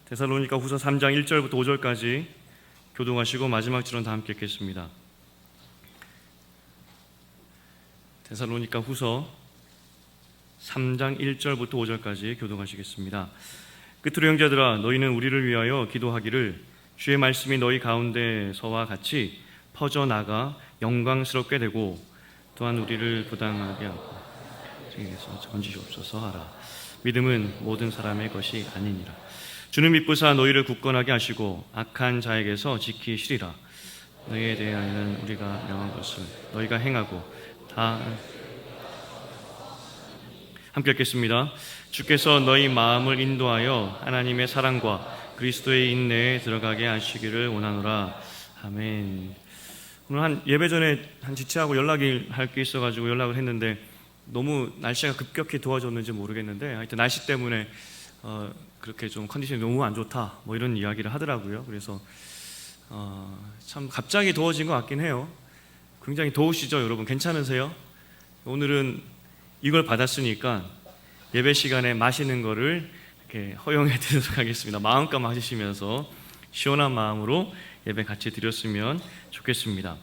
데살로니가 후서 3장 1절부터 5절까지 교독하시고 마지막 절은 다 함께 읽겠습니다. 데살로니가 후서 3장 1절부터 5절까지 교독하시겠습니다. 끝으로 형제들아, 너희는 우리를 위하여 기도하기를 주의 말씀이 너희 가운데서와 같이 퍼져나가 영광스럽게 되고 또한 우리를 부당하게 하고 죄에서 건지시옵소서 하라. 믿음은 모든 사람의 것이 아니니라. 주는 미쁘사 너희를 굳건하게 하시고 악한 자에게서 지키시리라. 너희에 대하여는 우리가 명한 것을 너희가 행하고 다 함께 읽겠습니다. 주께서 너희 마음을 인도하여 하나님의 사랑과 그리스도의 인내에 들어가게 하시기를 원하노라. 아멘. 오늘 한 예배 전에 한 지체하고 연락을 할 게 있어가지고 연락을 했는데 너무 날씨가 급격히 더워졌는지 모르겠는데 하여튼 날씨 때문에 그렇게 좀 컨디션이 너무 안 좋다 뭐 이런 이야기를 하더라고요. 그래서 참 갑자기 더워진 것 같긴 해요. 굉장히 더우시죠 여러분? 괜찮으세요? 오늘은 이걸 받았으니까 예배 시간에 마시는 거를 이렇게 허용해 드리도록 하겠습니다. 마음껏 마시시면서 시원한 마음으로 예배 같이 드렸으면 좋겠습니다.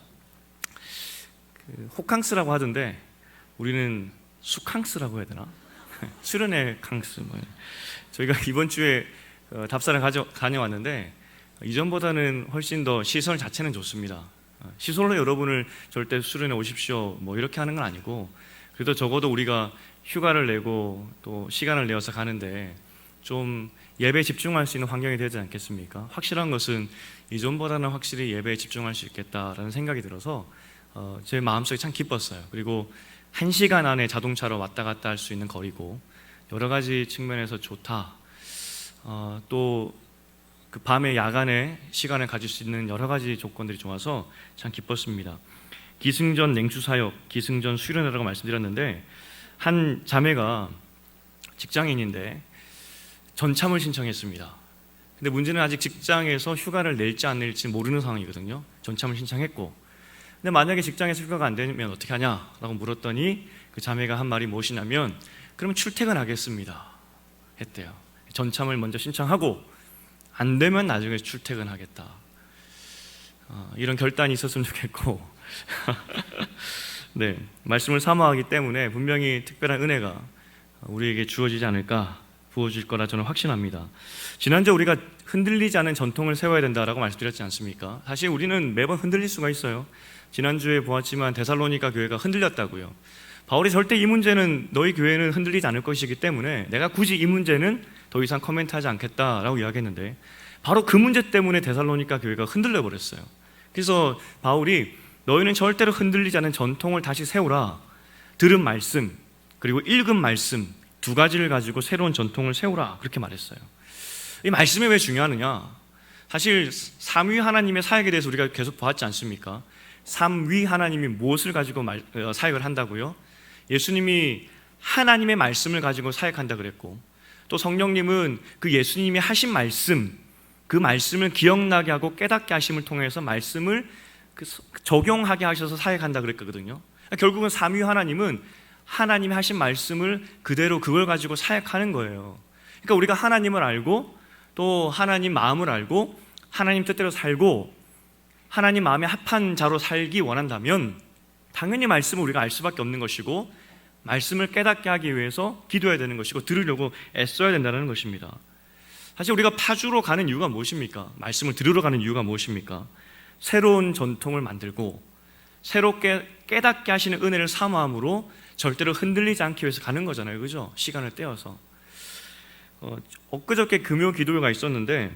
호캉스라고 하던데 우리는 수캉스라고 해야 되나? 수련회 캉스. 저희가 이번 주에 답사를 다녀왔는데 이전보다는 훨씬 더 시설 자체는 좋습니다. 시설로 여러분을 절대 수련회 오십시오 뭐 이렇게 하는 건 아니고, 그래도 적어도 우리가 휴가를 내고 또 시간을 내어서 가는데 좀 예배에 집중할 수 있는 환경이 되지 않겠습니까? 확실한 것은 이전보다는 확실히 예배에 집중할 수 있겠다라는 생각이 들어서 제 마음속에 참 기뻤어요. 그리고 1시간 안에 자동차로 왔다 갔다 할 수 있는 거리고 여러 가지 측면에서 좋다. 또 그 밤에 야간에 시간을 가질 수 있는 여러 가지 조건들이 좋아서 참 기뻤습니다. 기승전 냉추사역, 기승전 수련회라고 말씀드렸는데 한 자매가 직장인인데 전참을 신청했습니다. 근데 문제는 아직 직장에서 휴가를 낼지 안 낼지 모르는 상황이거든요. 전참을 신청했고, 근데 만약에 직장에서 휴가가 안 되면 어떻게 하냐라고 물었더니 그 자매가 한 말이 무엇이냐면 그러면 출퇴근하겠습니다 했대요. 전참을 먼저 신청하고 안 되면 나중에 출퇴근하겠다. 이런 결단이 있었으면 좋겠고 네, 말씀을 사모하기 때문에 분명히 특별한 은혜가 우리에게 주어지지 않을까, 부어질 거라 저는 확신합니다. 지난주에 우리가 흔들리지 않은 전통을 세워야 된다라고 말씀드렸지 않습니까? 사실 우리는 매번 흔들릴 수가 있어요. 지난주에 보았지만 데살로니가 교회가 흔들렸다고요. 바울이 절대 이 문제는 너희 교회는 흔들리지 않을 것이기 때문에 내가 굳이 이 문제는 더 이상 코멘트하지 않겠다라고 이야기했는데 바로 그 문제 때문에 데살로니가 교회가 흔들려 버렸어요. 그래서 바울이 너희는 절대로 흔들리지 않은 전통을 다시 세우라. 들은 말씀 그리고 읽은 말씀 두 가지를 가지고 새로운 전통을 세우라, 그렇게 말했어요. 이 말씀이 왜 중요하느냐? 사실 삼위 하나님의 사역에 대해서 우리가 계속 보았지 않습니까? 삼위 하나님이 무엇을 가지고 사역을 한다고요? 예수님이 하나님의 말씀을 가지고 사역한다 그랬고, 또 성령님은 그 예수님이 하신 말씀, 그 말씀을 기억나게 하고 깨닫게 하심을 통해서 말씀을 적용하게 하셔서 사역한다 그랬거든요. 결국은 삼위 하나님은 하나님이 하신 말씀을 그대로 그걸 가지고 사역하는 거예요. 그러니까 우리가 하나님을 알고 또 하나님 마음을 알고 하나님 뜻대로 살고 하나님 마음에 합한 자로 살기 원한다면 당연히 말씀을 우리가 알 수밖에 없는 것이고, 말씀을 깨닫게 하기 위해서 기도해야 되는 것이고 들으려고 애써야 된다는 것입니다. 사실 우리가 파주로 가는 이유가 무엇입니까? 말씀을 들으러 가는 이유가 무엇입니까? 새로운 전통을 만들고 새롭게 깨닫게 하시는 은혜를 사모함으로 절대로 흔들리지 않기 위해서 가는 거잖아요. 그죠? 시간을 떼어서. 엊그저께 금요 기도회가 있었는데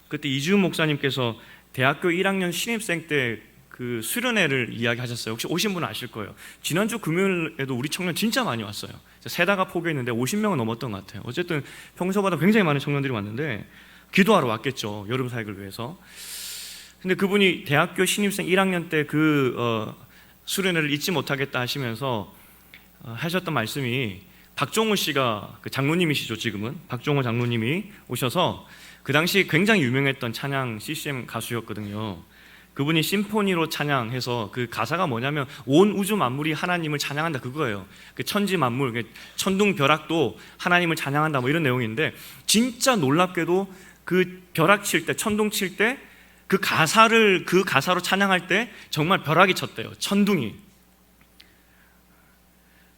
그때 이주훈 목사님께서 대학교 1학년 신입생 때 그 수련회를 이야기하셨어요. 혹시 오신 분은 아실 거예요. 지난주 금요일에도 우리 청년 진짜 많이 왔어요. 세다가 포교했는데 50명은 넘었던 것 같아요. 어쨌든 평소보다 굉장히 많은 청년들이 왔는데 기도하러 왔겠죠. 여름 사역을 위해서. 근데 그분이 대학교 신입생 1학년 때 그 수련회를 잊지 못하겠다 하시면서 하셨던 말씀이, 박종호 씨가 그 장로님이시죠. 지금은 박종호 장로님이 오셔서 그 당시 굉장히 유명했던 찬양 CCM 가수였거든요. 그분이 심포니로 찬양해서 그 가사가 뭐냐면 온 우주 만물이 하나님을 찬양한다 그거예요. 그 천지 만물, 천둥 벼락도 하나님을 찬양한다 뭐 이런 내용인데, 진짜 놀랍게도 그 벼락 칠 때, 천둥 칠 때 그 가사로 찬양할 때 정말 벼락이 쳤대요. 천둥이.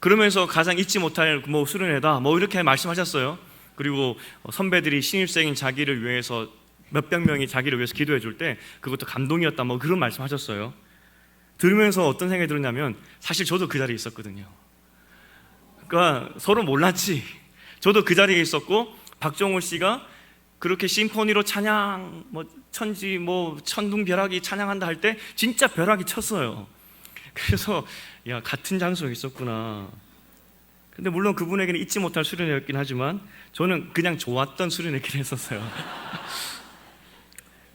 그러면서 가장 잊지 못할 뭐 수련회다 뭐 이렇게 말씀하셨어요. 그리고 선배들이 신입생인 자기를 위해서 몇백 명이 자기를 위해서 기도해 줄 때 그것도 감동이었다 뭐 그런 말씀하셨어요. 들으면서 어떤 생각이 들었냐면, 사실 저도 그 자리에 있었거든요. 그러니까 서로 몰랐지. 저도 그 자리에 있었고, 박정호 씨가 그렇게 심포니로 찬양, 뭐 천지, 뭐 천둥 벼락이 찬양한다 할 때 진짜 벼락이 쳤어요. 그래서 야, 같은 장소에 있었구나. 근데 물론 그분에게는 잊지 못할 수련회였긴 하지만 저는 그냥 좋았던 수련회긴 했었어요.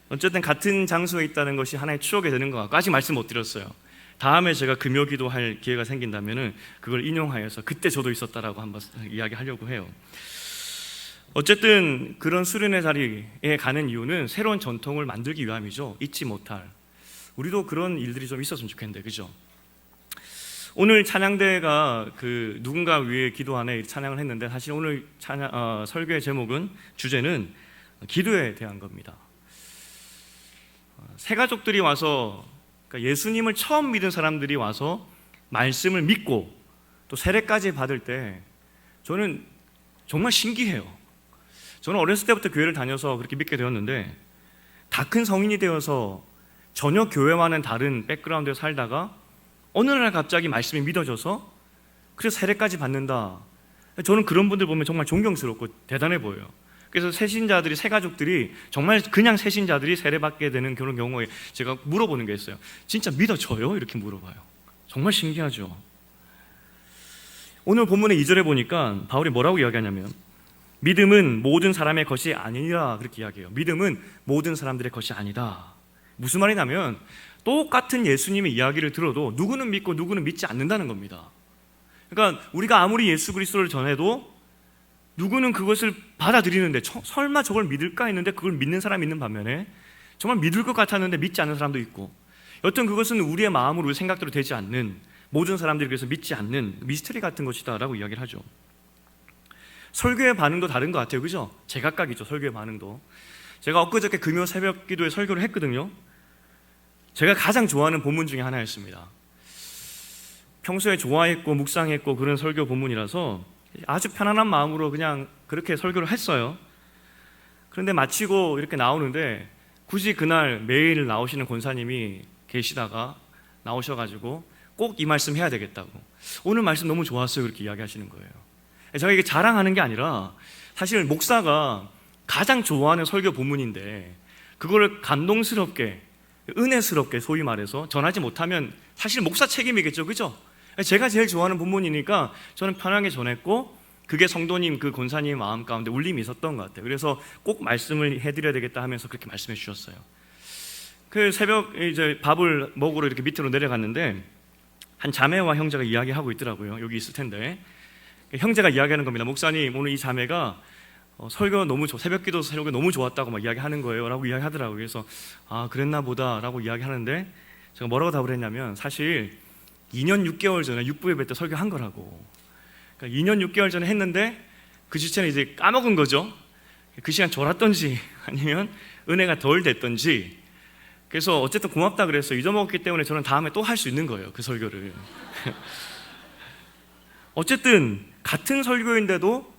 어쨌든 같은 장소에 있다는 것이 하나의 추억이 되는 것 같고, 아직 말씀 못 드렸어요. 다음에 제가 금요기도 할 기회가 생긴다면 그걸 인용하여서 그때 저도 있었다라고 한번 이야기하려고 해요. 어쨌든 그런 수련회 자리에 가는 이유는 새로운 전통을 만들기 위함이죠. 잊지 못할. 우리도 그런 일들이 좀 있었으면 좋겠는데, 그죠? 오늘 찬양대가 그 누군가 위해 기도하네 찬양을 했는데, 사실 오늘 설교의 제목은, 주제는 기도에 대한 겁니다. 새 가족들이 와서, 그러니까 예수님을 처음 믿은 사람들이 와서 말씀을 믿고 또 세례까지 받을 때 저는 정말 신기해요. 저는 어렸을 때부터 교회를 다녀서 그렇게 믿게 되었는데, 다 큰 성인이 되어서 전혀 교회와는 다른 백그라운드에 살다가 어느 날 갑자기 말씀이 믿어져서 그래서 세례까지 받는다. 저는 그런 분들 보면 정말 존경스럽고 대단해 보여요. 그래서 새신자들이, 새가족들이, 정말 그냥 새신자들이 세례받게 되는 그런 경우에 제가 물어보는 게 있어요. 진짜 믿어져요? 이렇게 물어봐요. 정말 신기하죠. 오늘 본문의 2절에 보니까 바울이 뭐라고 이야기하냐면, 믿음은 모든 사람의 것이 아니라, 그렇게 이야기해요. 믿음은 모든 사람들의 것이 아니다. 무슨 말이냐면, 똑같은 예수님의 이야기를 들어도 누구는 믿고 누구는 믿지 않는다는 겁니다. 그러니까 우리가 아무리 예수 그리스도를 전해도 누구는 그것을 받아들이는데 설마 저걸 믿을까 했는데 그걸 믿는 사람이 있는 반면에 정말 믿을 것 같았는데 믿지 않는 사람도 있고, 여튼 그것은 우리의 마음으로, 우리 생각대로 되지 않는, 모든 사람들이 그래서 믿지 않는 미스터리 같은 것이다 라고 이야기를 하죠. 설교의 반응도 다른 것 같아요. 그죠? 제각각이죠. 설교의 반응도. 제가 엊그저께 금요 새벽 기도에 설교를 했거든요. 제가 가장 좋아하는 본문 중에 하나였습니다. 평소에 좋아했고 묵상했고 그런 설교 본문이라서 아주 편안한 마음으로 그냥 그렇게 설교를 했어요. 그런데 마치고 이렇게 나오는데 굳이 그날 매일 나오시는 권사님이 계시다가 나오셔가지고 꼭 이 말씀 해야 되겠다고, 오늘 말씀 너무 좋았어요, 그렇게 이야기하시는 거예요. 제가 이게 자랑하는 게 아니라 사실 목사가 가장 좋아하는 설교 본문인데 그거를 감동스럽게, 은혜스럽게 소위 말해서 전하지 못하면 사실 목사 책임이겠죠, 그죠? 제가 제일 좋아하는 본문이니까 저는 편하게 전했고, 그게 성도님, 그 권사님 마음 가운데 울림이 있었던 것 같아요. 그래서 꼭 말씀을 해드려야 되겠다 하면서 그렇게 말씀해 주셨어요. 그 새벽 이제 밥을 먹으러 이렇게 밑으로 내려갔는데 한 자매와 형제가 이야기하고 있더라고요. 여기 있을 텐데 형제가 이야기하는 겁니다. 목사님, 오늘 이 자매가 설교 너무 새벽기도 설교 너무 좋았다고 막 이야기하는 거예요 라고 이야기하더라고요. 그래서 아, 그랬나 보다 라고 이야기하는데 제가 뭐라고 답을 했냐면, 사실 2년 6개월 전에 육부예배 때 설교한 거라고. 그러니까 2년 6개월 전에 했는데 그 주체는 이제 까먹은 거죠. 그 시간 졸았던지 아니면 은혜가 덜 됐던지. 그래서 어쨌든 고맙다 그랬어요. 잊어먹었기 때문에 저는 다음에 또 할 수 있는 거예요, 그 설교를. 어쨌든 같은 설교인데도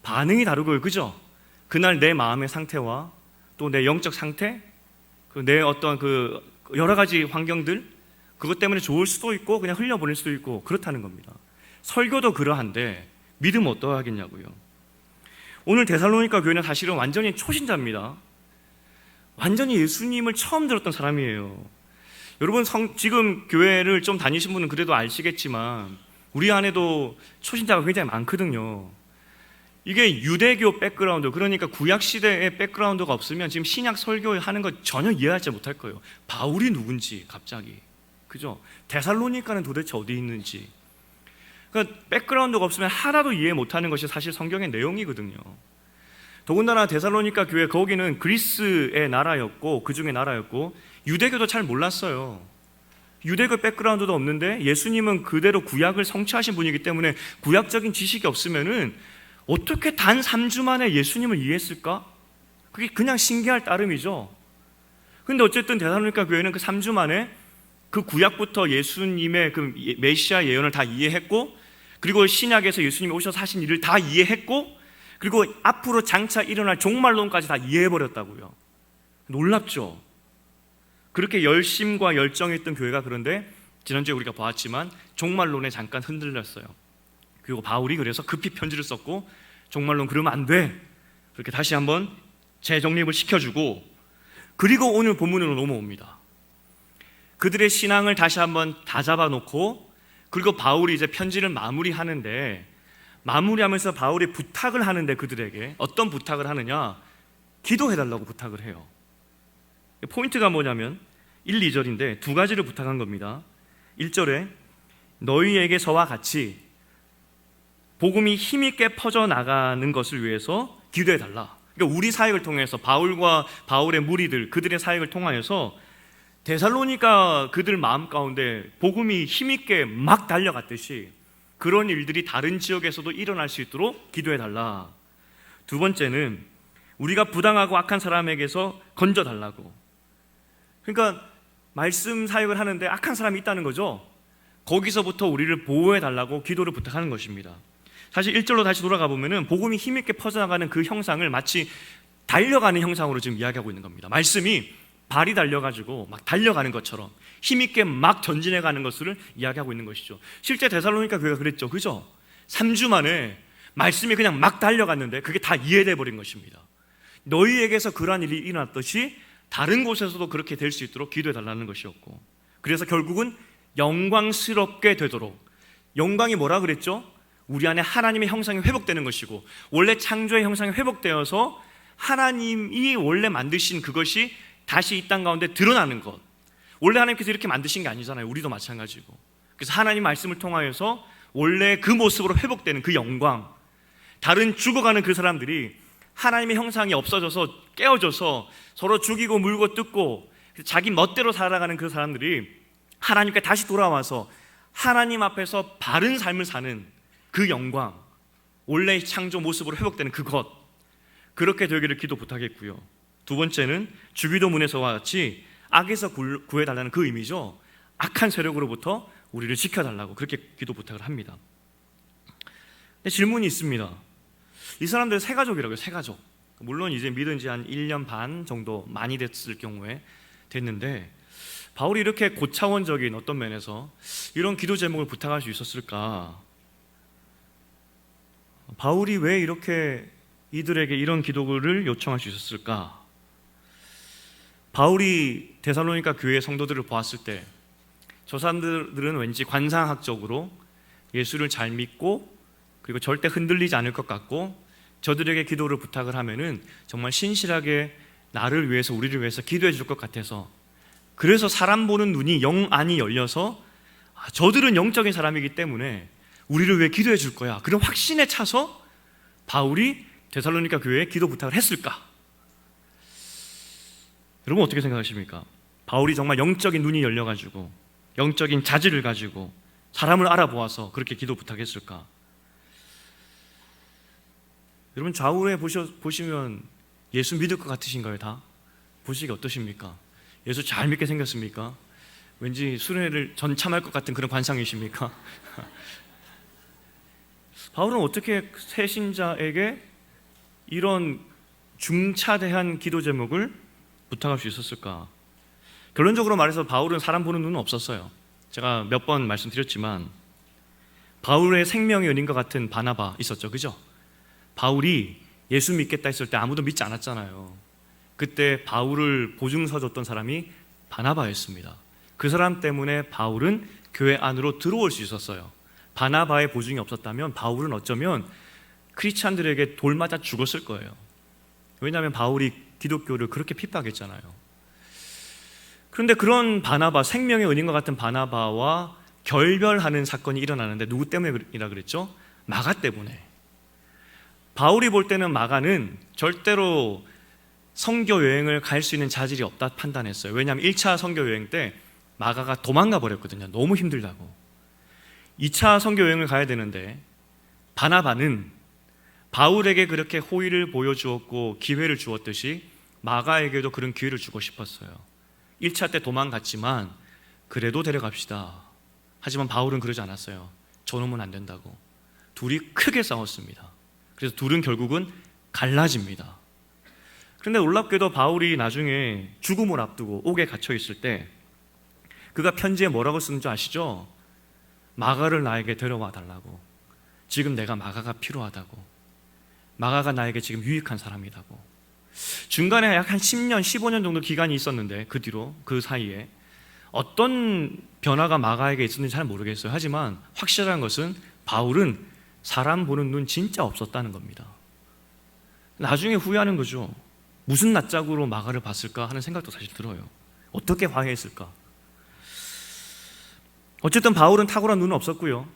반응이 다르고요, 그죠? 그날 내 마음의 상태와 또 내 영적 상태, 내 어떤 그 여러 가지 환경들, 그것 때문에 좋을 수도 있고 그냥 흘려보낼 수도 있고 그렇다는 겁니다. 설교도 그러한데 믿음 어떠하겠냐고요. 오늘 데살로니가 교회는 사실은 완전히 초신자입니다. 완전히 예수님을 처음 들었던 사람이에요. 여러분 지금 교회를 좀 다니신 분은 그래도 아시겠지만 우리 안에도 초신자가 굉장히 많거든요. 이게 유대교 백그라운드, 그러니까 구약시대의 백그라운드가 없으면 지금 신약 설교하는 거 전혀 이해하지 못할 거예요. 바울이 누군지 갑자기, 그죠? 데살로니가는 도대체 어디 있는지. 그러니까 백그라운드가 없으면 하나도 이해 못하는 것이 사실 성경의 내용이거든요. 더군다나 데살로니가 교회, 거기는 그리스의 나라였고 그 중에 나라였고 유대교도 잘 몰랐어요. 유대교 백그라운드도 없는데 예수님은 그대로 구약을 성취하신 분이기 때문에 구약적인 지식이 없으면은 어떻게 단 3주 만에 예수님을 이해했을까? 그게 그냥 신기할 따름이죠. 근데 어쨌든 데살로니가 교회는 그 3주 만에 그 구약부터 예수님의 그 메시아 예언을 다 이해했고, 그리고 신약에서 예수님이 오셔서 하신 일을 다 이해했고, 그리고 앞으로 장차 일어날 종말론까지 다 이해해버렸다고요. 놀랍죠? 그렇게 열심과 열정이 있던 교회가, 그런데 지난주에 우리가 보았지만 종말론에 잠깐 흔들렸어요. 그리고 바울이 그래서 급히 편지를 썼고, 종말론 그러면 안 돼, 그렇게 다시 한번 재정립을 시켜주고, 그리고 오늘 본문으로 넘어옵니다. 그들의 신앙을 다시 한번 다 잡아놓고, 그리고 바울이 이제 편지를 마무리하는데, 마무리하면서 바울이 부탁을 하는데, 그들에게 어떤 부탁을 하느냐, 기도해달라고 부탁을 해요. 포인트가 뭐냐면 1, 2절인데 두 가지를 부탁한 겁니다. 1절에 너희에게서와 같이 복음이 힘있게 퍼져나가는 것을 위해서 기도해달라. 그러니까 우리 사역을 통해서, 바울과 바울의 무리들, 그들의 사역을 통하여서 데살로니가 그들 마음 가운데 복음이 힘있게 막 달려갔듯이 그런 일들이 다른 지역에서도 일어날 수 있도록 기도해달라. 두 번째는 우리가 부당하고 악한 사람에게서 건져달라고. 그러니까 말씀 사역을 하는데 악한 사람이 있다는 거죠. 거기서부터 우리를 보호해달라고 기도를 부탁하는 것입니다. 사실 1절로 다시 돌아가 보면은 복음이 힘있게 퍼져나가는 그 형상을 마치 달려가는 형상으로 지금 이야기하고 있는 겁니다. 말씀이 발이 달려가지고 막 달려가는 것처럼 힘있게 막 전진해가는 것을 이야기하고 있는 것이죠. 실제 데살로니가 교회가 그랬죠, 그죠? 3주 만에 말씀이 그냥 막 달려갔는데 그게 다 이해돼 버린 것입니다. 너희에게서 그러한 일이 일어났듯이 다른 곳에서도 그렇게 될 수 있도록 기도해달라는 것이었고, 그래서 결국은 영광스럽게 되도록, 영광이 뭐라 그랬죠? 우리 안에 하나님의 형상이 회복되는 것이고, 원래 창조의 형상이 회복되어서 하나님이 원래 만드신 그것이 다시 이 땅 가운데 드러나는 것. 원래 하나님께서 이렇게 만드신 게 아니잖아요. 우리도 마찬가지고. 그래서 하나님 말씀을 통하여서 원래 그 모습으로 회복되는 그 영광, 다른 죽어가는 그 사람들이 하나님의 형상이 없어져서 깨어져서 서로 죽이고 물고 뜯고 자기 멋대로 살아가는 그 사람들이 하나님께 다시 돌아와서 하나님 앞에서 바른 삶을 사는 그 영광, 원래의 창조 모습으로 회복되는 그것, 그렇게 되기를 기도 부탁했고요. 두 번째는 주기도문에서와 같이 악에서 구해달라는 그 의미죠. 악한 세력으로부터 우리를 지켜달라고 그렇게 기도 부탁을 합니다. 근데 질문이 있습니다. 이 사람들 세 가족이라고요. 세 가족. 물론 이제 믿은 지 한 1년 반 정도 많이 됐을 경우에 됐는데, 바울이 이렇게 고차원적인 어떤 면에서 이런 기도 제목을 부탁할 수 있었을까? 바울이 왜 이렇게 이들에게 이런 기도를 요청할 수 있었을까? 바울이 데살로니가 교회 성도들을 보았을 때 저 사람들은 왠지 관상학적으로 예수를 잘 믿고 그리고 절대 흔들리지 않을 것 같고, 저들에게 기도를 부탁을 하면은 정말 신실하게 나를 위해서, 우리를 위해서 기도해 줄 것 같아서, 그래서 사람 보는 눈이 영안이 열려서 저들은 영적인 사람이기 때문에 우리를 위해 기도해 줄 거야, 그런 확신에 차서 바울이 데살로니가 교회에 기도 부탁을 했을까? 여러분 어떻게 생각하십니까? 바울이 정말 영적인 눈이 열려가지고 영적인 자질을 가지고 사람을 알아보아서 그렇게 기도 부탁했을까? 여러분 좌우에 보시면 예수 믿을 것 같으신가요? 다? 보시기 어떠십니까? 예수 잘 믿게 생겼습니까? 왠지 수련회를 전참할 것 같은 그런 관상이십니까? 바울은 어떻게 새 신자에게 이런 중차대한 기도 제목을 부탁할 수 있었을까? 결론적으로 말해서 바울은 사람 보는 눈은 없었어요. 제가 몇 번 말씀드렸지만 바울의 생명의 은인과 같은 바나바 있었죠, 그죠? 바울이 예수 믿겠다 했을 때 아무도 믿지 않았잖아요. 그때 바울을 보증서 줬던 사람이 바나바였습니다. 그 사람 때문에 바울은 교회 안으로 들어올 수 있었어요. 바나바의 보증이 없었다면 바울은 어쩌면 크리스찬들에게 돌 맞아 죽었을 거예요. 왜냐하면 바울이 기독교를 그렇게 핍박했잖아요. 그런데 그런 바나바, 생명의 은인과 같은 바나바와 결별하는 사건이 일어나는데 누구 때문이라 그랬죠? 마가 때문에. 바울이 볼 때는 마가는 절대로 선교 여행을 갈 수 있는 자질이 없다 판단했어요. 왜냐하면 1차 선교 여행 때 마가가 도망가 버렸거든요. 너무 힘들다고. 2차 선교 여행을 가야 되는데 바나바는 바울에게 그렇게 호의를 보여주었고 기회를 주었듯이 마가에게도 그런 기회를 주고 싶었어요. 1차 때 도망갔지만 그래도 데려갑시다. 하지만 바울은 그러지 않았어요. 저놈은 안 된다고. 둘이 크게 싸웠습니다. 그래서 둘은 결국은 갈라집니다. 그런데 놀랍게도 바울이 나중에 죽음을 앞두고 옥에 갇혀 있을 때 그가 편지에 뭐라고 쓰는 줄 아시죠? 마가를 나에게 데려와 달라고. 지금 내가 마가가 필요하다고. 마가가 나에게 지금 유익한 사람이라고. 중간에 약 한 10년, 15년 정도 기간이 있었는데 그 뒤로, 그 사이에 어떤 변화가 마가에게 있었는지 잘 모르겠어요. 하지만 확실한 것은 바울은 사람 보는 눈 진짜 없었다는 겁니다. 나중에 후회하는 거죠. 무슨 낯짝으로 마가를 봤을까 하는 생각도 사실 들어요. 어떻게 화해했을까? 어쨌든 바울은 탁월한 눈은 없었고요.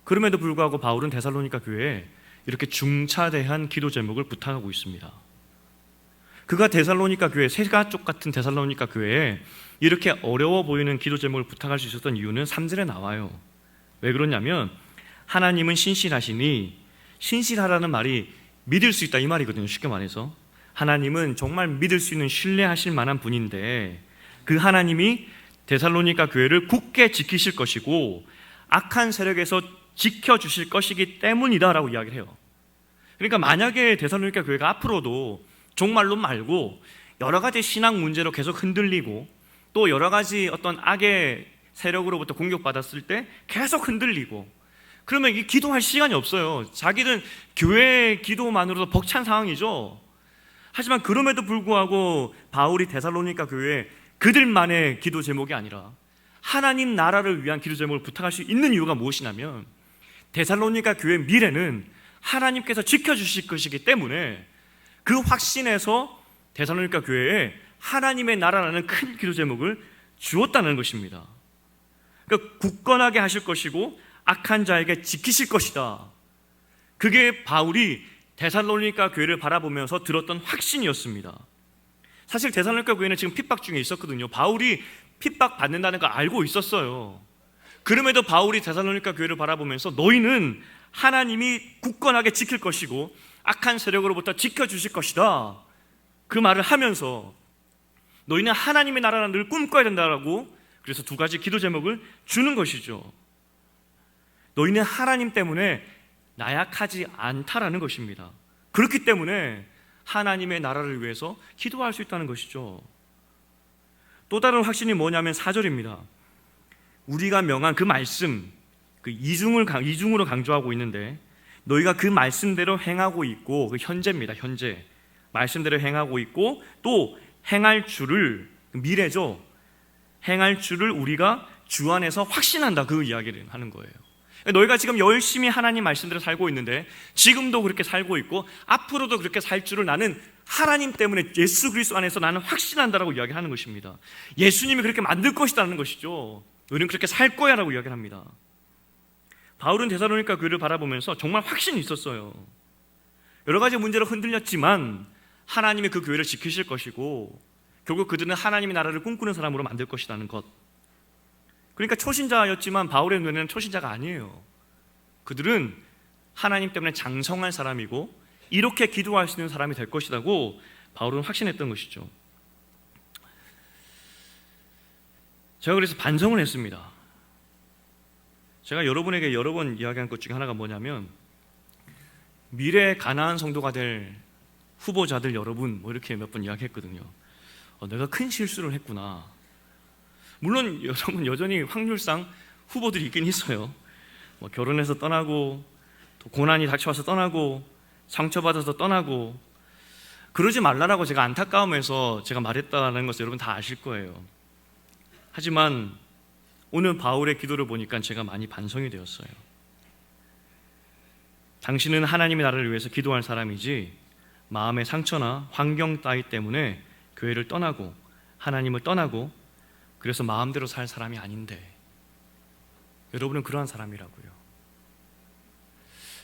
그럼에도 불구하고 바울은 데살로니가 교회에 이렇게 중차대한 기도 제목을 부탁하고 있습니다. 그가 데살로니가 교회, 세가족 같은 데살로니가 교회에 이렇게 어려워 보이는 기도 제목을 부탁할 수 있었던 이유는 3절에 나와요. 왜 그러냐면 하나님은 신실하시니, 신실하라는 말이 믿을 수 있다 이 말이거든요. 쉽게 말해서 하나님은 정말 믿을 수 있는 신뢰하실 만한 분인데 그 하나님이 데살로니가 교회를 굳게 지키실 것이고 악한 세력에서 지켜주실 것이기 때문이다라고 이야기를 해요. 그러니까 만약에 데살로니가 교회가 앞으로도 종말론 말고 여러 가지 신앙 문제로 계속 흔들리고 또 여러 가지 어떤 악의 세력으로부터 공격받았을 때 계속 흔들리고 그러면 이 기도할 시간이 없어요. 자기는 교회 기도만으로도 벅찬 상황이죠. 하지만 그럼에도 불구하고 바울이 데살로니가 교회에 그들만의 기도 제목이 아니라 하나님 나라를 위한 기도 제목을 부탁할 수 있는 이유가 무엇이냐면 데살로니가 교회의 미래는 하나님께서 지켜주실 것이기 때문에 그 확신에서 데살로니가 교회에 하나님의 나라라는 큰 기도 제목을 주었다는 것입니다. 그러니까 굳건하게 하실 것이고 악한 자에게 지키실 것이다. 그게 바울이 데살로니가 교회를 바라보면서 들었던 확신이었습니다. 사실 데살로니가 교회는 지금 핍박 중에 있었거든요. 바울이 핍박 받는다는 걸 알고 있었어요. 그럼에도 바울이 데살로니가 교회를 바라보면서 너희는 하나님이 굳건하게 지킬 것이고 악한 세력으로부터 지켜주실 것이다. 그 말을 하면서 너희는 하나님의 나라를 늘 꿈꿔야 된다라고 그래서 두 가지 기도 제목을 주는 것이죠. 너희는 하나님 때문에 나약하지 않다라는 것입니다. 그렇기 때문에 하나님의 나라를 위해서 기도할 수 있다는 것이죠. 또 다른 확신이 뭐냐면 4절입니다. 우리가 명한 그 말씀, 그 이중으로 강조하고 있는데 너희가 그 말씀대로 행하고 있고, 그 현재입니다. 현재 말씀대로 행하고 있고 또 행할 줄을, 미래죠. 행할 줄을 우리가 주 안에서 확신한다. 그 이야기를 하는 거예요. 너희가 지금 열심히 하나님 말씀대로 살고 있는데 지금도 그렇게 살고 있고 앞으로도 그렇게 살 줄을 나는 하나님 때문에 예수 그리스도 안에서 나는 확신한다라고 이야기하는 것입니다. 예수님이 그렇게 만들 것이라는 것이죠. 너희는 그렇게 살 거야 라고 이야기를 합니다. 바울은 데살로니가 교회를 바라보면서 정말 확신이 있었어요. 여러 가지 문제로 흔들렸지만 하나님이 그 교회를 지키실 것이고 결국 그들은 하나님의 나라를 꿈꾸는 사람으로 만들 것이라는 것. 그러니까 초신자였지만 바울의 눈에는 초신자가 아니에요. 그들은 하나님 때문에 장성한 사람이고 이렇게 기도할 수 있는 사람이 될 것이라고 바울은 확신했던 것이죠. 제가 그래서 반성을 했습니다. 제가 여러분에게 여러 번 이야기한 것 중에 하나가 뭐냐면 미래 가나안 성도가 될 후보자들 여러분 뭐 이렇게 몇 번 이야기했거든요. 내가 큰 실수를 했구나. 물론 여러분 여전히 확률상 후보들이 있긴 있어요. 뭐 결혼해서 떠나고 또 고난이 닥쳐와서 떠나고 상처받아서 떠나고 그러지 말라라고 제가 안타까움에서 제가 말했다는 것을 여러분 다 아실 거예요. 하지만 오늘 바울의 기도를 보니까 제가 많이 반성이 되었어요. 당신은 하나님의 나라를 위해서 기도할 사람이지 마음의 상처나 환경 따위 때문에 교회를 떠나고 하나님을 떠나고 그래서 마음대로 살 사람이 아닌데 여러분은 그러한 사람이라고요.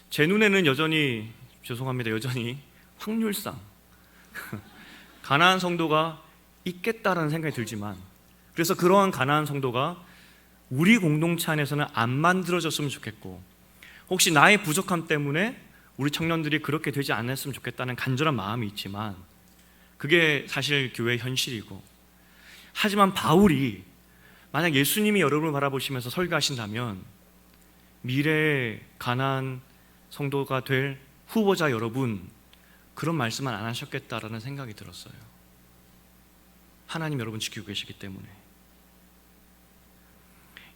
제 눈에는 여전히 죄송합니다. 여전히 확률상 가나안 성도가 있겠다라는 생각이 들지만, 그래서 그러한 가나안 성도가 우리 공동체 안에서는 안 만들어졌으면 좋겠고, 혹시 나의 부족함 때문에 우리 청년들이 그렇게 되지 않았으면 좋겠다는 간절한 마음이 있지만, 그게 사실 교회의 현실이고, 하지만 바울이 만약 예수님이 여러분을 바라보시면서 설교하신다면 미래의 가나안 성도가 될 후보자 여러분, 그런 말씀은 안 하셨겠다라는 생각이 들었어요. 하나님 여러분 지키고 계시기 때문에.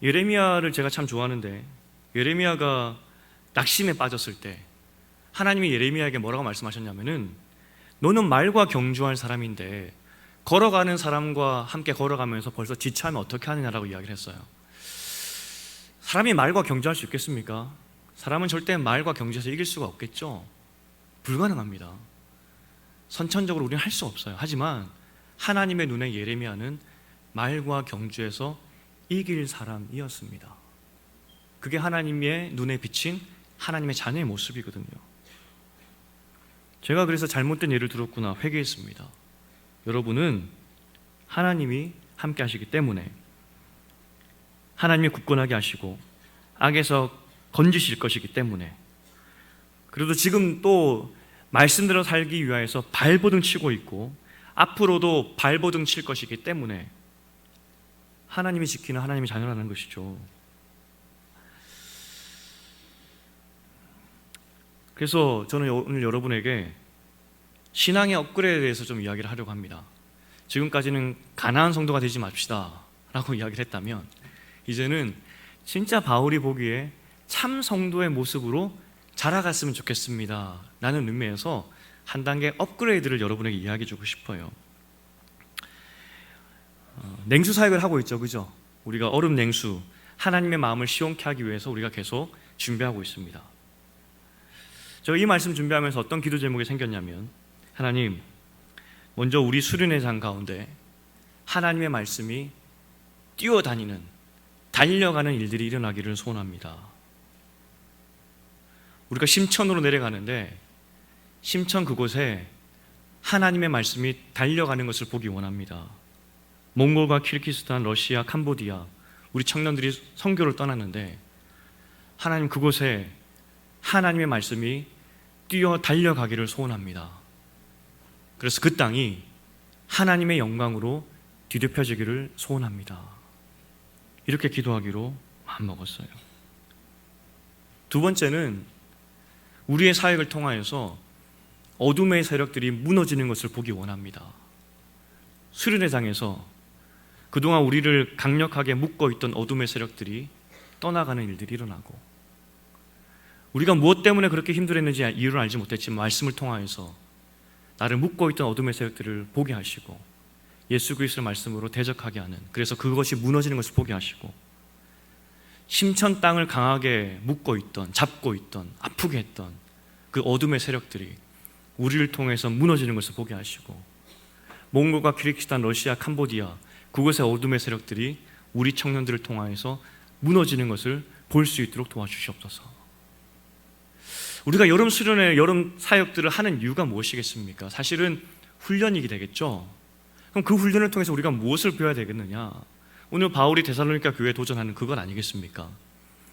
예레미야를 제가 참 좋아하는데, 예레미야가 낙심에 빠졌을 때 하나님이 예레미야에게 뭐라고 말씀하셨냐면은, 너는 말과 경주할 사람인데 걸어가는 사람과 함께 걸어가면서 벌써 지체하면 어떻게 하느냐라고 이야기를 했어요. 사람이 말과 경주할 수 있겠습니까? 사람은 절대 말과 경주에서 이길 수가 없겠죠. 불가능합니다. 선천적으로 우리는 할 수 없어요. 하지만 하나님의 눈에 예레미야는 말과 경주에서 이길 사람이었습니다. 그게 하나님의 눈에 비친 하나님의 자녀의 모습이거든요. 제가 그래서 잘못된 예를 들었구나 회개했습니다. 여러분은 하나님이 함께 하시기 때문에 하나님이 굳건하게 하시고 악에서 건지실 것이기 때문에, 그래도 지금 또 말씀대로 살기 위하여서 발버둥 치고 있고 앞으로도 발버둥 칠 것이기 때문에 하나님이 지키는 하나님의 자녀라는 것이죠. 그래서 저는 오늘 여러분에게 신앙의 업그레이드에 대해서 좀 이야기를 하려고 합니다. 지금까지는 가나안 성도가 되지 맙시다 라고 이야기를 했다면, 이제는 진짜 바울이 보기에 참 성도의 모습으로 자라갔으면 좋겠습니다 라는 의미에서 한 단계 업그레이드를 여러분에게 이야기해 주고 싶어요. 냉수 사역을 하고 있죠, 그죠? 우리가 얼음 냉수, 하나님의 마음을 시원케 하기 위해서 우리가 계속 준비하고 있습니다. 제가 이 말씀 준비하면서 어떤 기도 제목이 생겼냐면, 하나님, 먼저 우리 수련회장 가운데 하나님의 말씀이 뛰어다니는, 달려가는 일들이 일어나기를 소원합니다. 우리가 심천으로 내려가는데 심천 그곳에 하나님의 말씀이 달려가는 것을 보기 원합니다. 몽골과 키르기스탄, 러시아, 캄보디아, 우리 청년들이 선교를 떠났는데 하나님 그곳에 하나님의 말씀이 뛰어 달려가기를 소원합니다. 그래서 그 땅이 하나님의 영광으로 뒤덮여지기를 소원합니다. 이렇게 기도하기로 마음먹었어요. 두 번째는 우리의 사역을 통하여서 어둠의 세력들이 무너지는 것을 보기 원합니다. 수련회장에서 그동안 우리를 강력하게 묶어있던 어둠의 세력들이 떠나가는 일들이 일어나고, 우리가 무엇 때문에 그렇게 힘들었는지 이유를 알지 못했지만 말씀을 통하여서 나를 묶어있던 어둠의 세력들을 보게 하시고 예수 그리스도의 말씀으로 대적하게 하는, 그래서 그것이 무너지는 것을 보게 하시고, 심천 땅을 강하게 묶어있던, 잡고 있던, 아프게 했던 그 어둠의 세력들이 우리를 통해서 무너지는 것을 보게 하시고, 몽골과 키르기스탄, 러시아, 캄보디아 그곳의 어둠의 세력들이 우리 청년들을 통하여서 무너지는 것을 볼 수 있도록 도와주시옵소서. 우리가 여름 수련회, 여름 사역들을 하는 이유가 무엇이겠습니까? 사실은 훈련이 되겠죠. 그럼 그 훈련을 통해서 우리가 무엇을 배워야 되겠느냐? 오늘 바울이 데살로니가 교회에 도전하는 그건 아니겠습니까?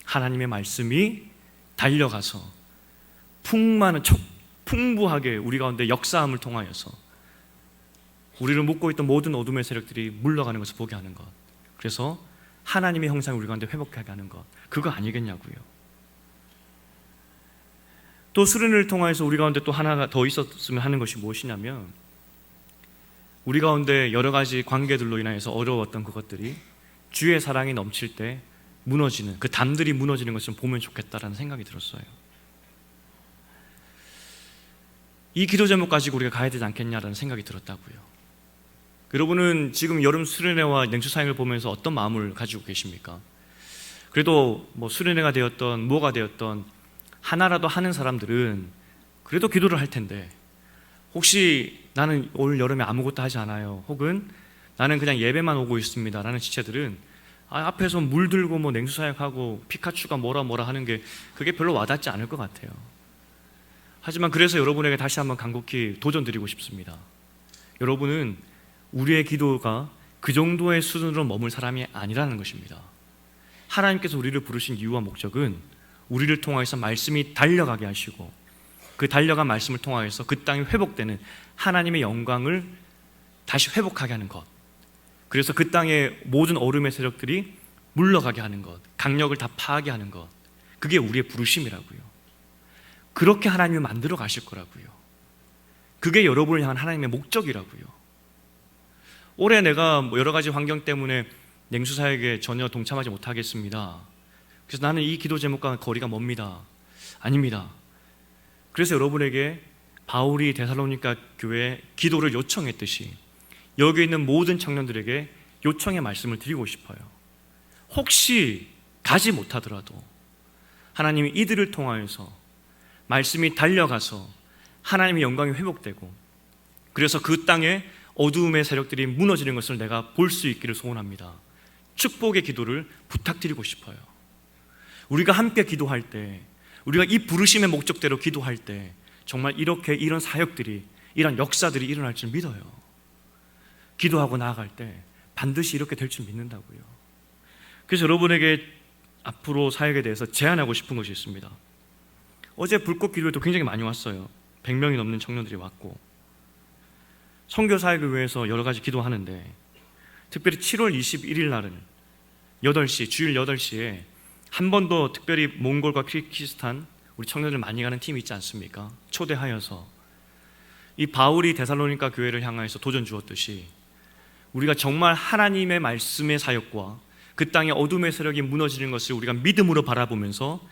하나님의 말씀이 달려가서 풍부하게 우리 가운데 역사함을 통하여서 우리를 묶고 있던 모든 어둠의 세력들이 물러가는 것을 보게 하는 것, 그래서 하나님의 형상을 우리 가운데 회복하게 하는 것, 그거 아니겠냐고요. 또 수련을 통해서 우리 가운데 또 하나가 더 있었으면 하는 것이 무엇이냐면, 우리 가운데 여러 가지 관계들로 인하여서 어려웠던 그것들이 주의 사랑이 넘칠 때 무너지는, 그 담들이 무너지는 것을 보면 좋겠다라는 생각이 들었어요. 이 기도 제목 가지고 우리가 가야 되지 않겠냐라는 생각이 들었다고요. 여러분은 지금 여름 수련회와 냉수 사역을 보면서 어떤 마음을 가지고 계십니까? 그래도 뭐 수련회가 되었던 뭐가 되었던 하나라도 하는 사람들은 그래도 기도를 할 텐데, 혹시 나는 올 여름에 아무것도 하지 않아요, 혹은 나는 그냥 예배만 오고 있습니다 라는 지체들은 앞에서 물 들고 뭐 냉수 사역하고 피카츄가 뭐라 하는 게 그게 별로 와닿지 않을 것 같아요. 하지만 그래서 여러분에게 다시 한번 간곡히 도전드리고 싶습니다. 여러분은 우리의 기도가 그 정도의 수준으로 머물 사람이 아니라는 것입니다. 하나님께서 우리를 부르신 이유와 목적은 우리를 통하여서 말씀이 달려가게 하시고 그 달려간 말씀을 통하여서 그 땅이 회복되는 하나님의 영광을 다시 회복하게 하는 것, 그래서 그 땅의 모든 어둠의 세력들이 물러가게 하는 것, 강력을 다 파하게 것, 그게 우리의 부르심이라고요. 그렇게 하나님이 만들어 가실 거라고요. 그게 여러분을 향한 하나님의 목적이라고요. 올해 내가 여러 가지 환경 때문에 냉수 사역에 전혀 동참하지 못하겠습니다. 그래서 나는 이 기도 제목과 거리가 멉니다. 아닙니다. 그래서 여러분에게 바울이 데살로니가 교회에 기도를 요청했듯이 여기 있는 모든 청년들에게 요청의 말씀을 드리고 싶어요. 혹시 가지 못하더라도 하나님이 이들을 통하여서 말씀이 달려가서 하나님의 영광이 회복되고 그래서 그 땅에 어두움의 세력들이 무너지는 것을 내가 볼 수 있기를 소원합니다. 축복의 기도를 부탁드리고 싶어요. 우리가 함께 기도할 때, 우리가 이 부르심의 목적대로 기도할 때 정말 이런 사역들이, 이런 역사들이 일어날 줄 믿어요. 기도하고 나아갈 때 반드시 이렇게 될 줄 믿는다고요. 그래서 여러분에게 앞으로 사역에 대해서 제안하고 싶은 것이 있습니다. 어제 불꽃 기도에도 굉장히 많이 왔어요. 100명이 넘는 청년들이 왔고, 선교 사역을 위해서 여러 가지 기도하는데 특별히 7월 21일 날은 8시, 주일 8시에 한 번 더 특별히 몽골과 키르기스탄 우리 청년들 많이 가는 팀이 있지 않습니까? 초대하여서 이 바울이 데살로니가 교회를 향하여서 도전 주었듯이 우리가 정말 하나님의 말씀의 사역과 그 땅의 어둠의 세력이 무너지는 것을 우리가 믿음으로 바라보면서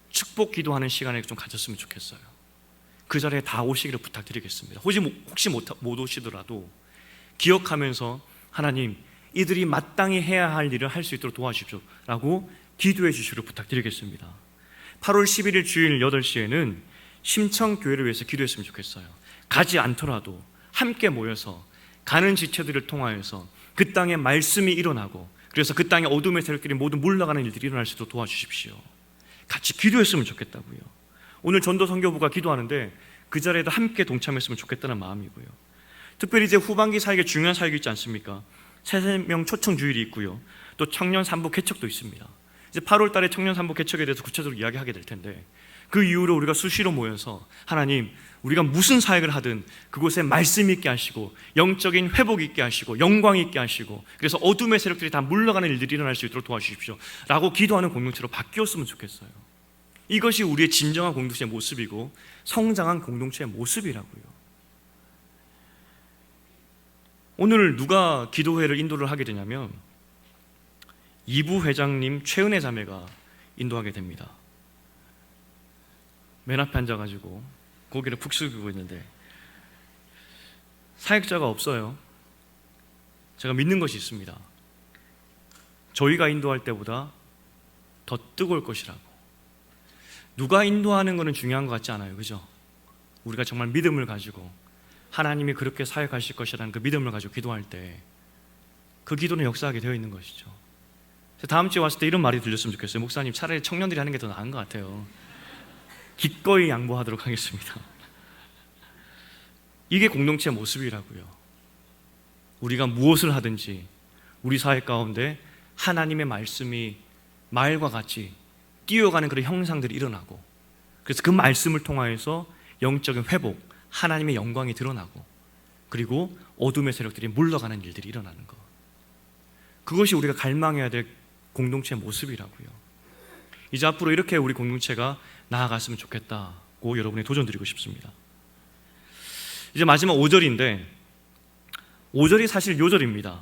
축복 기도하는 시간을 좀 가졌으면 좋겠어요. 그 자리에 다 오시기를 부탁드리겠습니다. 혹시 못 오시더라도 기억하면서 하나님, 이들이 마땅히 해야 할 일을 할 수 있도록 도와주십시오 라고 기도해 주시기를 부탁드리겠습니다. 8월 11일 주일 8시에는 심청교회를 위해서 기도했으면 좋겠어요. 가지 않더라도 함께 모여서 가는 지체들을 통하여서 그 땅에 말씀이 일어나고 그래서 그 땅의 어둠의 세력들이 모두 물러가는 일들이 일어날 수 있도록 도와주십시오. 같이 기도했으면 좋겠다고요. 오늘 전도 선교부가 기도하는데 그 자리에도 함께 동참했으면 좋겠다는 마음이고요. 특별히 이제 후반기 사역에 중요한 사역이 있지 않습니까? 새생명 초청 주일이 있고요. 또 청년 산부 개척도 있습니다. 이제 8월 달에 청년 산부 개척에 대해서 구체적으로 이야기하게 될 텐데 그 이후로 우리가 수시로 모여서 하나님, 우리가 무슨 사역을 하든 그곳에 말씀 있게 하시고 영적인 회복 있게 하시고 영광 있게 하시고 그래서 어둠의 세력들이 다 물러가는 일들이 일어날 수 있도록 도와주십시오 라고 기도하는 공동체로 바뀌었으면 좋겠어요. 이것이 우리의 진정한 공동체의 모습이고 성장한 공동체의 모습이라고요. 오늘 누가 기도회를 인도를 하게 되냐면 이부 회장님 최은혜 자매가 인도하게 됩니다. 맨 앞에 앉아가지고 고개를 푹 숙이고 있는데 사역자가 없어요. 제가 믿는 것이 있습니다. 저희가 인도할 때보다 더 뜨거울 것이라고. 누가 인도하는 것은 중요한 것 같지 않아요, 그죠? 우리가 정말 믿음을 가지고 하나님이 그렇게 사역하실 것이라는 그 믿음을 가지고 기도할 때 그 기도는 역사하게 되어 있는 것이죠. 다음 주에 왔을 때 이런 말이 들렸으면 좋겠어요. 목사님, 차라리 청년들이 하는 게 더 나은 것 같아요. 기꺼이 양보하도록 하겠습니다. 이게 공동체의 모습이라고요. 우리가 무엇을 하든지 우리 사회 가운데 하나님의 말씀이 말과 같이 뛰어가는 그런 형상들이 일어나고 그래서 그 말씀을 통하여서 영적인 회복, 하나님의 영광이 드러나고 그리고 어둠의 세력들이 물러가는 일들이 일어나는 것, 그것이 우리가 갈망해야 될 공동체의 모습이라고요. 이제 앞으로 이렇게 우리 공동체가 나아갔으면 좋겠다고 여러분에 도전드리고 싶습니다. 이제 마지막 5절인데 5절이 사실 요절입니다.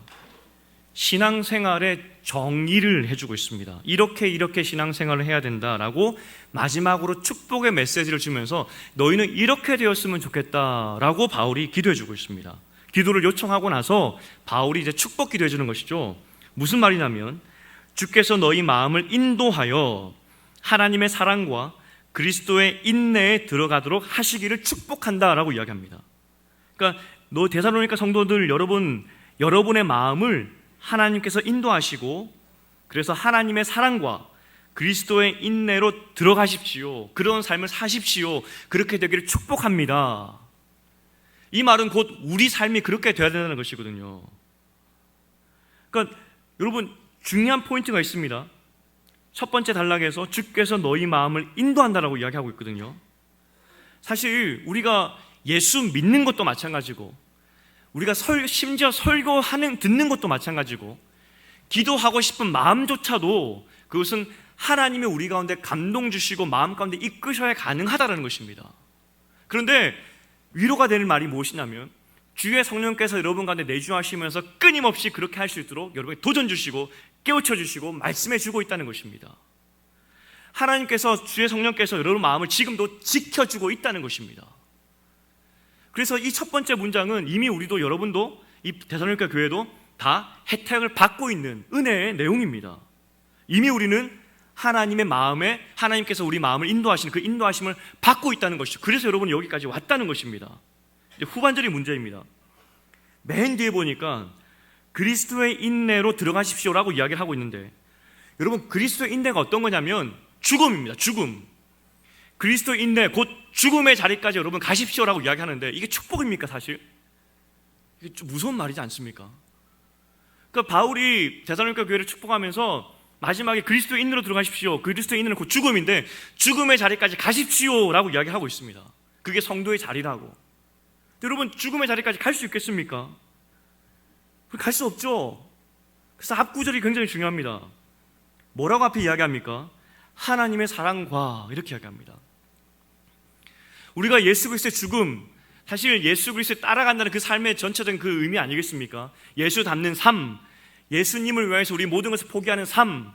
신앙생활의 정의를 해주고 있습니다. 이렇게 신앙생활을 해야 된다라고 마지막으로 축복의 메시지를 주면서 너희는 이렇게 되었으면 좋겠다라고 바울이 기도해주고 있습니다. 기도를 요청하고 나서 바울이 이제 축복 기도해 주는 것이죠. 무슨 말이냐면 주께서 너희 마음을 인도하여 하나님의 사랑과 그리스도의 인내에 들어가도록 하시기를 축복한다라고 이야기합니다. 그러니까 너 데살로니가 성도들 여러분의 마음을 하나님께서 인도하시고 그래서 하나님의 사랑과 그리스도의 인내로 들어가십시오. 그런 삶을 사십시오. 그렇게 되기를 축복합니다. 이 말은 곧 우리 삶이 그렇게 되어야 된다는 것이거든요. 그러니까 여러분, 중요한 포인트가 있습니다. 첫 번째 단락에서 주께서 너희 마음을 인도한다라고 이야기하고 있거든요. 사실 우리가 예수 믿는 것도 마찬가지고, 우리가 심지어 듣는 것도 마찬가지고, 기도하고 싶은 마음조차도 그것은 하나님이 우리 가운데 감동 주시고 마음 가운데 이끄셔야 가능하다는 것입니다. 그런데 위로가 되는 말이 무엇이냐면, 주의 성령께서 여러분 가운데 내주하시면서 끊임없이 그렇게 할 수 있도록 여러분에게 도전 주시고 깨우쳐 주시고 말씀해 주고 있다는 것입니다. 하나님께서, 주의 성령께서 여러분 마음을 지금도 지켜주고 있다는 것입니다. 그래서 이 첫 번째 문장은 이미 우리도, 여러분도, 이 데살로니가 교회도 다 혜택을 받고 있는 은혜의 내용입니다. 이미 우리는 하나님의 마음에, 하나님께서 우리 마음을 인도하시는 그 인도하심을 받고 있다는 것이죠. 그래서 여러분이 여기까지 왔다는 것입니다. 이제 후반절이 문제입니다. 맨 뒤에 보니까 그리스도의 인내로 들어가십시오라고 이야기를 하고 있는데, 여러분, 그리스도의 인내가 어떤 거냐면 죽음입니다. 죽음. 그리스도의 인내, 곧 죽음의 자리까지 여러분 가십시오라고 이야기하는데, 이게 축복입니까? 사실 이게 좀 무서운 말이지 않습니까? 그러니까 바울이 데살로니가 교회를 축복하면서 마지막에 그리스도의 인내로 들어가십시오, 그리스도의 인내는 곧 죽음인데 죽음의 자리까지 가십시오라고 이야기하고 있습니다. 그게 성도의 자리라고. 여러분, 죽음의 자리까지 갈 수 있겠습니까? 갈 수 없죠. 그래서 앞 구절이 굉장히 중요합니다. 뭐라고 앞에 이야기합니까? 하나님의 사랑과, 이렇게 이야기합니다. 우리가 예수 그리스도의 죽음, 사실 예수 그리스도에 따라간다는 그 삶의 전체적인 그 의미 아니겠습니까? 예수 닮는 삶, 예수님을 위해서 우리 모든 것을 포기하는 삶,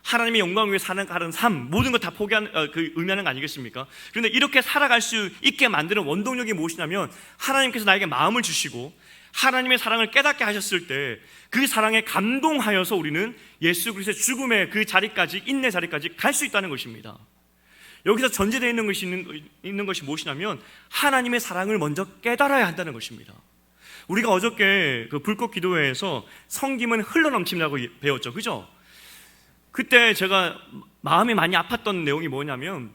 하나님의 영광을 위해 살아가는 삶, 모든 것 다 포기하는, 의미하는 거 아니겠습니까? 그런데 이렇게 살아갈 수 있게 만드는 원동력이 무엇이냐면, 하나님께서 나에게 마음을 주시고 하나님의 사랑을 깨닫게 하셨을 때 그 사랑에 감동하여서 우리는 예수 그리스도의 죽음의 그 자리까지, 인내 자리까지 갈 수 있다는 것입니다. 여기서 전제되어 있는 것이 무엇이냐면, 하나님의 사랑을 먼저 깨달아야 한다는 것입니다. 우리가 어저께 그 불꽃 기도회에서 성김은 흘러넘친다고 배웠죠, 그죠? 그때 제가 마음이 많이 아팠던 내용이 뭐냐면,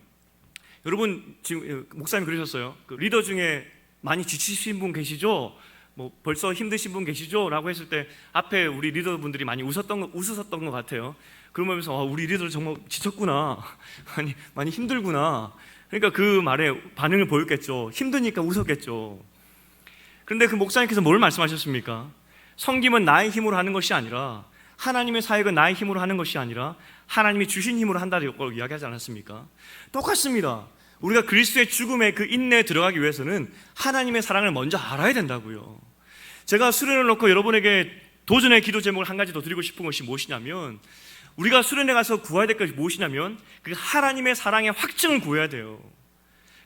여러분, 지금 목사님 그러셨어요. 그 리더 중에 많이 지치신 분 계시죠? 뭐 벌써 힘드신 분 계시죠? 라고 했을 때 앞에 우리 리더분들이 많이 웃으셨던 것 같아요. 그러면서 우리 리더들 정말 지쳤구나, 많이 힘들구나. 그러니까 그 말에 반응을 보였겠죠. 힘드니까 웃었겠죠. 그런데 그 목사님께서 뭘 말씀하셨습니까? 섬김은 나의 힘으로 하는 것이 아니라, 하나님의 사역은 나의 힘으로 하는 것이 아니라 하나님이 주신 힘으로 한다고 이야기하지 않았습니까? 똑같습니다. 우리가 그리스도의 죽음의 그 인내에 들어가기 위해서는 하나님의 사랑을 먼저 알아야 된다고요. 제가 수련을 놓고 여러분에게 도전의 기도 제목을 한 가지 더 드리고 싶은 것이 무엇이냐면, 우리가 수련회 가서 구해야 될 것이 무엇이냐면, 그 하나님의 사랑의 확증을 구해야 돼요.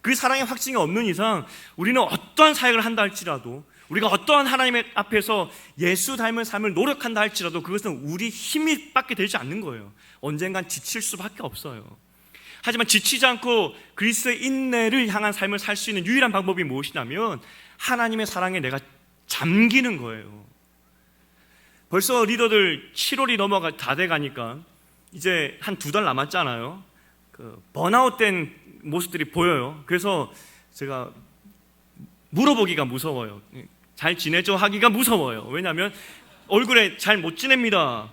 그 사랑의 확증이 없는 이상 우리는 어떠한 사역을 한다 할지라도, 우리가 어떠한 하나님 앞에서 예수 닮은 삶을 노력한다 할지라도 그것은 우리 힘이 밖에 되지 않는 거예요. 언젠간 지칠 수밖에 없어요. 하지만 지치지 않고 그리스도의 인내를 향한 삶을 살 수 있는 유일한 방법이 무엇이냐면, 하나님의 사랑에 내가 잠기는 거예요. 벌써 리더들 7월이 다 돼가니까 이제 한 2달 남았잖아요. 그 번아웃된 모습들이 보여요. 그래서 제가 물어보기가 무서워요. 잘 지내죠? 하기가 무서워요. 왜냐하면 얼굴에 잘 못 지냅니다.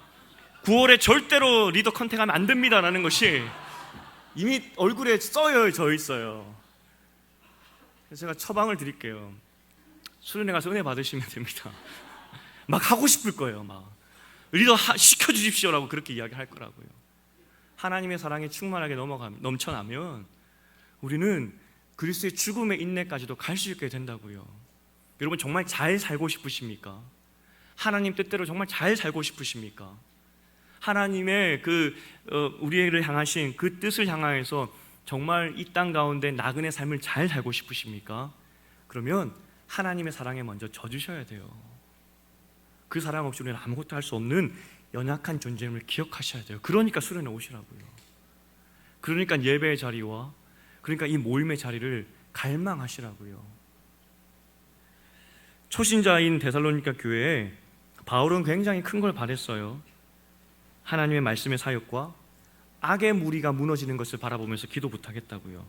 9월에 절대로 리더 컨택하면 안 됩니다 라는 것이 이미 얼굴에 써 있어요. 그래서 제가 처방을 드릴게요. 수련회 가서 은혜 받으시면 됩니다. 막 하고 싶을 거예요. 막 리더 시켜주십시오라고 그렇게 이야기할 거라고요. 하나님의 사랑에 충만하게 넘쳐나면 우리는 그리스도의 죽음의 인내까지도 갈 수 있게 된다고요. 여러분, 정말 잘 살고 싶으십니까? 하나님 뜻대로 정말 잘 살고 싶으십니까? 하나님의 우리를 향하신 그 뜻을 향하여서 정말 이 땅 가운데 나그네 삶을 잘 살고 싶으십니까? 그러면 하나님의 사랑에 먼저 져주셔야 돼요. 그 사랑 없이 우리는 아무것도 할 수 없는 연약한 존재임을 기억하셔야 돼요. 그러니까 수련회 오시라고요. 그러니까 예배의 자리와, 그러니까 이 모임의 자리를 갈망하시라고요. 초신자인 데살로니가 교회에 바울은 굉장히 큰 걸 바랬어요. 하나님의 말씀의 사역과 악의 무리가 무너지는 것을 바라보면서 기도 못하겠다고요.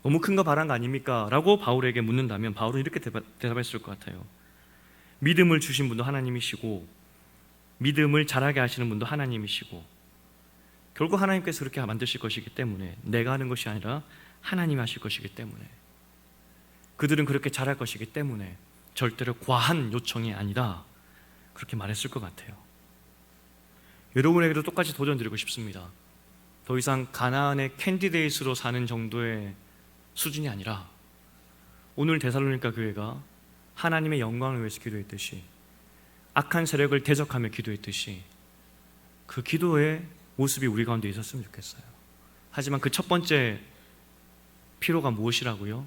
너무 큰 거 바란 거 아닙니까? 라고 바울에게 묻는다면 바울은 이렇게 대답했을 것 같아요. 믿음을 주신 분도 하나님이시고 믿음을 자라게 하시는 분도 하나님이시고 결국 하나님께서 그렇게 만드실 것이기 때문에 내가 하는 것이 아니라 하나님이 하실 것이기 때문에 그들은 그렇게 자랄 것이기 때문에 절대로 과한 요청이 아니다, 그렇게 말했을 것 같아요. 여러분에게도 똑같이 도전드리고 싶습니다. 더 이상 가나안의 캔디데이스로 사는 정도의 수준이 아니라 오늘 데살로니가 교회가 하나님의 영광을 위해서 기도했듯이 악한 세력을 대적하며 기도했듯이 그 기도의 모습이 우리 가운데 있었으면 좋겠어요. 하지만 그 첫 번째 필요가 무엇이라고요?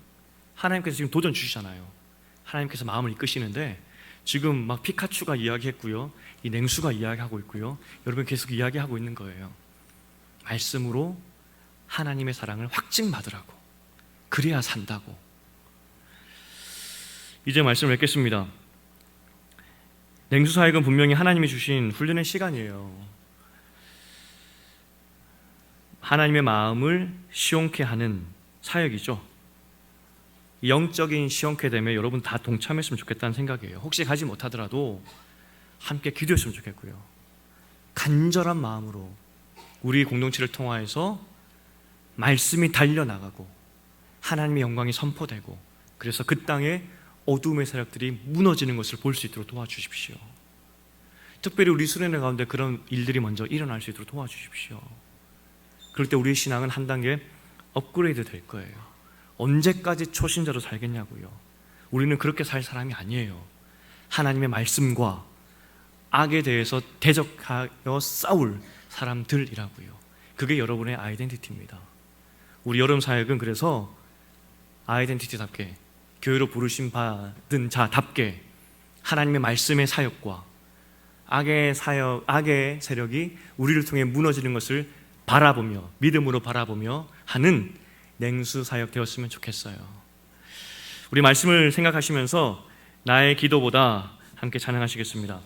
하나님께서 지금 도전 주시잖아요. 하나님께서 마음을 이끄시는데 지금 막 피카츄가 이야기했고요, 이 냉수가 이야기하고 있고요, 여러분 계속 이야기하고 있는 거예요. 말씀으로 하나님의 사랑을 확증받으라고, 그래야 산다고. 이제 말씀을 읽겠습니다. 냉수 사역은 분명히 하나님이 주신 훈련의 시간이에요. 하나님의 마음을 시원케 하는 사역이죠. 영적인 시원케 되면 여러분 다 동참했으면 좋겠다는 생각이에요. 혹시 가지 못하더라도 함께 기도했으면 좋겠고요. 간절한 마음으로 우리 공동체를 통하여서 말씀이 달려나가고 하나님의 영광이 선포되고 그래서 그 땅에 어둠의 세력들이 무너지는 것을 볼 수 있도록 도와주십시오. 특별히 우리 수련회 가운데 그런 일들이 먼저 일어날 수 있도록 도와주십시오. 그럴 때 우리의 신앙은 한 단계 업그레이드 될 거예요. 언제까지 초신자로 살겠냐고요. 우리는 그렇게 살 사람이 아니에요. 하나님의 말씀과 악에 대해서 대적하여 싸울 사람들이라고요. 그게 여러분의 아이덴티티입니다. 우리 여름 사역은 그래서 아이덴티티답게, 교회로 부르심 받은 자답게 하나님의 말씀의 사역과 악의 세력이 우리를 통해 무너지는 것을 바라보며 믿음으로 바라보며 하는 냉수 사역 되었으면 좋겠어요. 우리 말씀을 생각하시면서 나의 기도보다 함께 찬양하시겠습니다.